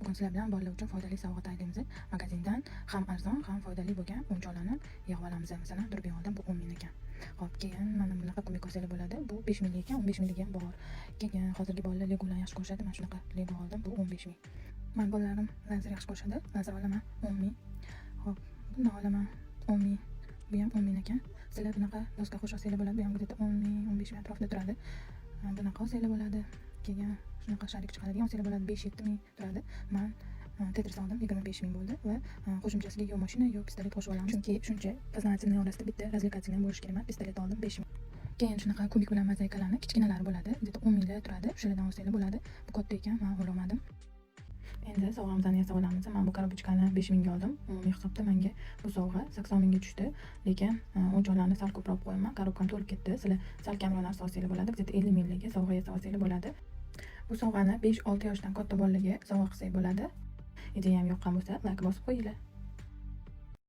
Bugun sizlar bilan bolalar uchun foydali sovg'a tayyorlaymiz. Magazindan ham arzon, ham foydali bo'lgan o'yinchoqlarni yig'ib olamiz. Masalan, durbi oldim, bu 10 ming ekan. Xo'p, keyin mana bunaqa kubik kosalar bo'ladi. Bu 5 ming ekan, 15 ming ham bor. Keyin hozirgi bolalar Legolarni yaxshi ko'rishadi. Mana shunaqa Lego oldim, bu 15 ming. Men bolalarim lazer yaxshi ko'rishadi. Lazer olaman 10 ming. Xo'p, buni olaman 10 ming. Bu ham 10 ming ekan. Sizlar bunaqa doska qo'sh olsanglar bo'ladi. Bu ham где-то 10 ming, 15 ming atrofida turadi. Bunaqa olsanglar bo'ladi. Keyin shunaqa sharik chiqadigan olsanglar bo'ladi, 5-7 ming turadi. Men Tetris oldim, 25 ming bo'ldi va qo'shimchasiga yo mashina yo pistolet qo'shib olamiz. Chunki shuncha познавательный orasida bitta развлекательный bo'lishi kerak. Men pistolet oldim 5 ming. Keyin shunaqa kubik bilan mozaikalarni kichkinalari bo'ladi. Где-то 10 minglar turadi. O'shalardan olsanglar bo'ladi. Bu katta ekan, men olmadim. Endi sovg'amizni yasab olamiz. Men bu koробочкani 5 mingga oldim. Umumiy hisobda menga bu sovg'a 80 mingga tushdi. Lekin o'yinchoqlarni sal ko'proq qo'yaman. Korobkam to'lib ketdi. Sizlar sal kamroq narsa olsanglar bo'ladi. Где-то 50 mingga sovg'a yasab olsanglar bo'ladi. Bu sovg'ani 5-6 yoshdan katta bolalarga sovg'a qilsak bo'ladi. Ideyam yoqqan bo'lsa, like bosib qo'yinglar.